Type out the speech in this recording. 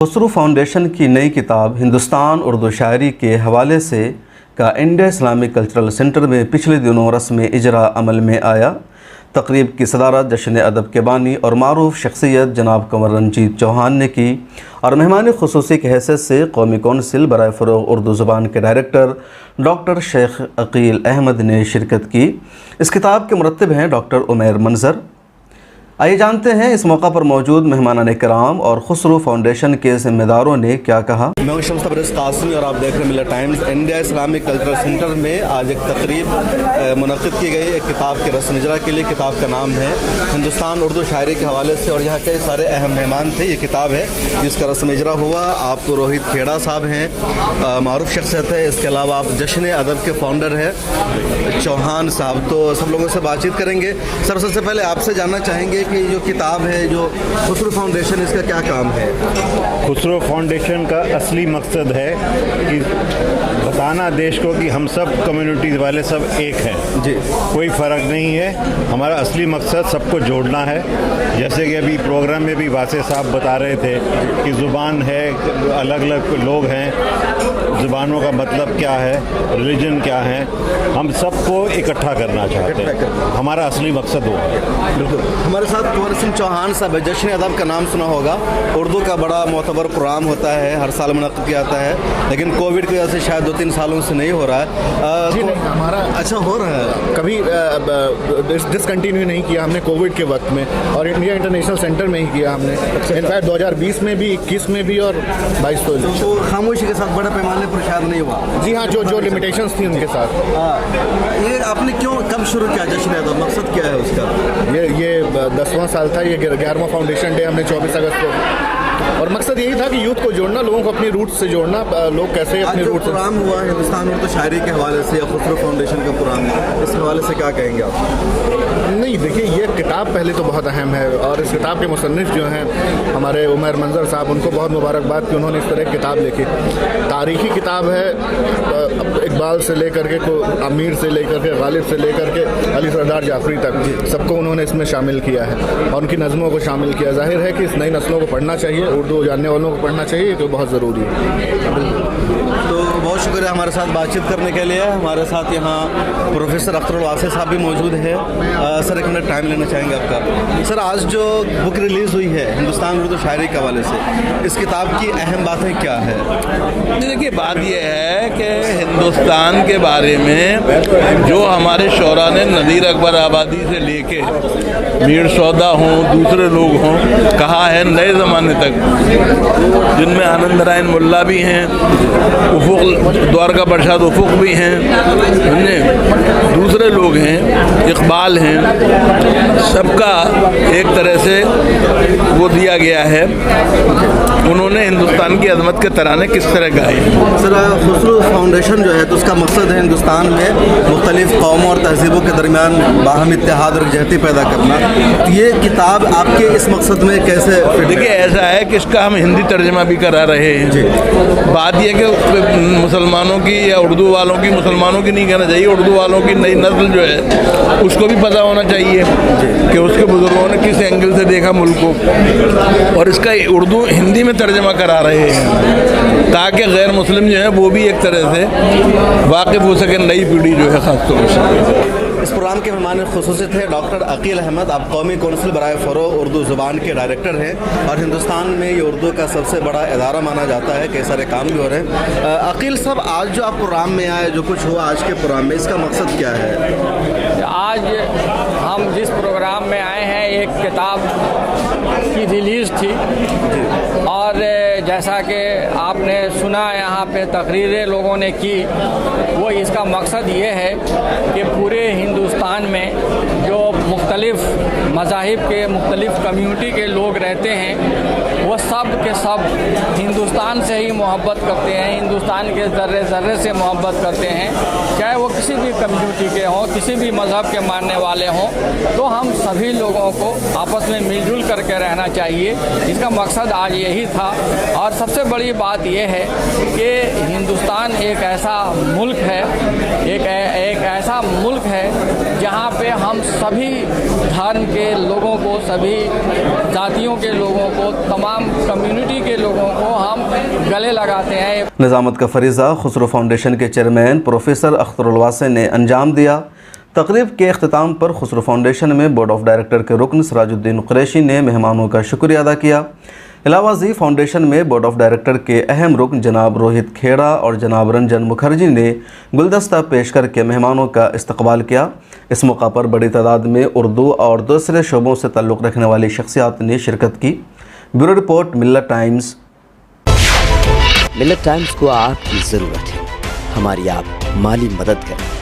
Khusro foundation کی نئی کتاب ہندوستان اردو شاعری کے حوالے سے کا انڈیا اسلامک کلچرل سینٹر میں پچھلے دنوں رسم اجرا عمل میں آیا۔ تقریب کی صدارت جشن ادب کے بانی اور معروف شخصیت جناب کنور رنجیت چوہان نے کی اور مہمان خصوصی کی حیثیت سے قومی کونسل برائے فروغ اردو زبان کے ڈائریکٹر ڈاکٹر شیخ عقیل احمد نے شرکت کی۔ اس کتاب کے مرتب ہیں ڈاکٹر عمیر منظر۔ آئیے جانتے ہیں اس موقع پر موجود مہمانان کرام اور خسرو فاؤنڈیشن کے ذمہ داروں نے کیا کہا۔ میں ہوں شمس تبریز قاسمی اور آپ دیکھ رہے ہیں ملت Times. India Islamic cultural centre میں آج ایک تقریب منعقد کی گئی ایک کتاب کے رسم اجرا کے لیے۔ کتاب کا نام ہے ہندوستان اردو شاعری کے حوالے سے اور یہاں کئی سارے اہم مہمان تھے۔ یہ کتاب ہے جس کا رسم اجرا ہوا۔ آپ روہت کھیڑا صاحب ہیں، معروف شخصیت ہے۔ اس کے علاوہ آپ جشن ادب کے فاؤنڈر ہیں چوہان صاحب۔ تو سب لوگوں سے بات چیت کریں گے۔ سر سب سے پہلے آپ سے جاننا چاہیں گے کہ جو کتاب ہے جو خسرو فاؤنڈیشن، اس کا کیا کام ہے؟ خسرو فاؤنڈیشن کا اصلی مقصد ہے کہ بتانا دیش کو کہ ہم سب کمیونٹیز والے سب ایک ہیں جی، کوئی فرق نہیں ہے۔ ہمارا اصلی مقصد سب کو جوڑنا ہے۔ جیسے کہ ابھی پروگرام میں بھی واسع صاحب بتا رہے تھے کہ زبان ہے، الگ الگ لوگ ہیں، زبانوں کا مطلب کیا ہے، ریلیجن کیا ہے، ہم سب کو اکٹھا کرنا چاہتے ہیں۔ ہمارا اصلی مقصد وہ ہے۔ بالکل۔ ہمارے ساتھ کنور سنگھ چوہان صاحب ہے۔ جشن ادب کا نام سنا ہوگا، اردو کا بڑا معتبر پروگرام ہوتا ہے، ہر سال منعقد کیا جاتا ہے، لیکن کووڈ کی وجہ سے شاید 2-3 سالوں سے نہیں ہو رہا ہے۔ جی نہیں، ہمارا اچھا ہو رہا ہے، کبھی ڈسکنٹینیو نہیں کیا ہم نے کووڈ کے وقت میں، اور انڈیا انٹرنیشنل سینٹر میں ہی کیا ہم نے۔ انفیکٹ 2020 میں بھی، 21 میں بھی اور 22 تو خاموشی کے ساتھ بڑے پیمانے پر شاید نہیں ہوا۔ جی ہاں، جو لمیٹیشنس تھیں ان کے ساتھ۔ یہ آپ نے کیوں کب شروع کیا جشن ادب؟ مقصد کیا ہے اس کا؟ یہ 10واں سال تھا، یہ 11واں فاؤنڈیشن ڈے ہم نے 24 اگست کو، اور مقصد یہی تھا کہ یوتھ کو جوڑنا، لوگوں کو اپنی روٹ سے جوڑنا، لوگ کیسے اپنی روٹ سے۔ پروگرام ہوا ہندوستان اردو شاعری کے حوالے سے، خسرو فاؤنڈیشن کا پروگرام ہے، اس حوالے سے کیا کہیں گے آپ؟ نہیں دیکھیے، یہ کتاب پہلے تو بہت اہم ہے، اور اس کتاب کے مصنف جو ہیں ہمارے عمیر منظر صاحب، ان کو بہت مبارکباد کہ انہوں نے اس طرح کی کتاب لکھی۔ تاریخی کتاب ہے، اقبال سے لے کر کے امیر سے لے کر کے غالب سے لے کر کے علی سردار جعفری تک سب کو انہوں نے اس میں شامل کیا ہے اور ان کی نظموں کو شامل کیا۔ ظاہر ہے کہ اس نئی نسلوں کو پڑھنا چاہیے، اردو جاننے والوں کو پڑھنا چاہیے، جو بہت ضروری ہے۔ تو بہت شکریہ ہمارے ساتھ بات چیت کرنے کے لیے۔ ہمارے ساتھ یہاں پروفیسر اختر الواسع صاحب بھی موجود ہیں۔ سر ایک منٹ ٹائم لینا چاہیں گے آپ کا۔ سر، آج جو بک ریلیز ہوئی ہے ہندوستان اردو شاعری کے حوالے سے، اس کتاب کی اہم باتیں کیا ہے؟ دیکھیے، بات یہ ہے کہ ہندوستان کے بارے میں جو ہمارے شعراء نے نذیر اکبر آبادی سے لے کے میر سودا ہوں، دوسرے لوگ ہوں، کہا ہے نئے زمانے تک، جن میں آنند نارائن ملا بھی ہیں، افق دوارکا پرساد افق بھی ہیں، دوسرے لوگ ہیں، اقبال ہیں، سب کا ایک طرح سے وہ دیا گیا ہے۔ انہوں نے ہندوستان کی عظمت کے ترانے کس طرح گائے۔ سر، خسرو فاؤنڈیشن جو ہے تو اس کا مقصد ہے ہندوستان میں مختلف قوموں اور تہذیبوں کے درمیان باہم اتحاد اور یکجہتی پیدا کرنا۔ یہ کتاب آپ کے اس مقصد میں کیسے؟ دیکھیے، ایسا ہے کہ اس کا ہم ہندی ترجمہ بھی کرا رہے ہیں۔ بات یہ کہ مسلمانوں کی یا اردو والوں کی، مسلمانوں کی نہیں کہنا چاہیے، اردو والوں کی نئی نسل جو ہے اس کو بھی پتہ ہونا چاہیے کہ اس کے بزرگوں نے کس اینگل سے دیکھا ملک کو، اور اس کا اردو ہندی میں ترجمہ کرا رہے ہیں تاکہ غیر مسلم جو ہیں وہ بھی ایک طرح سے واقف ہو سکے، نئی پیڑھی جو ہے خاص طور سے۔ اس پروگرام کے مہمان خصوصی تھے ڈاکٹر عقیل احمد۔ آپ قومی کونسل برائے فروغ اردو زبان کے ڈائریکٹر ہیں اور ہندوستان میں یہ اردو کا سب سے بڑا ادارہ مانا جاتا ہے، کئی سارے کام بھی ہو رہے ہیں۔ عقیل صاحب، آج جو آپ پروگرام میں آئے، جو کچھ ہوا آج کے پروگرام میں، اس کا مقصد کیا ہے؟ آج ہم جس پروگرام میں آئے ہیں، ایک کتاب کی ریلیز تھی، اور جیسا کہ آپ نے سنا یہاں پہ تقریریں لوگوں نے کی، وہ اس کا مقصد یہ ہے کہ پورے ہندوستان میں جو مختلف مذاہب کے، مختلف کمیونٹی کے لوگ رہتے ہیں، وہ سب کے سب ہندوستان سے ہی محبت کرتے ہیں، ہندوستان کے ذرے ذرے سے محبت کرتے ہیں، چاہے وہ کسی بھی کمیونٹی کے ہوں، کسی بھی مذہب کے ماننے والے ہوں۔ تو ہم سبھی لوگوں کو آپس میں مل جل کر کے رہنا چاہیے۔ اس کا مقصد آج یہی تھا، اور سب سے بڑی بات یہ ہے کہ ہندوستان ایک ایسا ملک ہے، ایک ایسا ملک ہے جہاں پہ ہم سبھی دھرم کے لوگوں کو، سبھی ذاتیوں کے لوگوں کو، تمام کمیونٹی کے لوگوں کو ہم گلے لگاتے ہیں۔ نظامت کا فریضہ خسرو فاؤنڈیشن کے چیئرمین پروفیسر اختر الواسع نے انجام دیا۔ تقریب کے اختتام پر خسرو فاؤنڈیشن میں بورڈ آف ڈائریکٹر کے رکن سراج الدین قریشی نے مہمانوں کا شکریہ ادا کیا۔ علاوہ ازیں فاؤنڈیشن میں بورڈ آف ڈائریکٹر کے اہم رکن جناب روہت کھیڑا اور جناب رنجن مکھرجی نے گلدستہ پیش کر کے مہمانوں کا استقبال کیا۔ اس موقع پر بڑی تعداد میں اردو اور دوسرے شعبوں سے تعلق رکھنے والی شخصیات نے شرکت کی۔ بیورو رپورٹ، ملت ٹائمز۔ ملت ٹائمز کو آپ کی ضرورت ہے، ہماری آپ مالی مدد کریں۔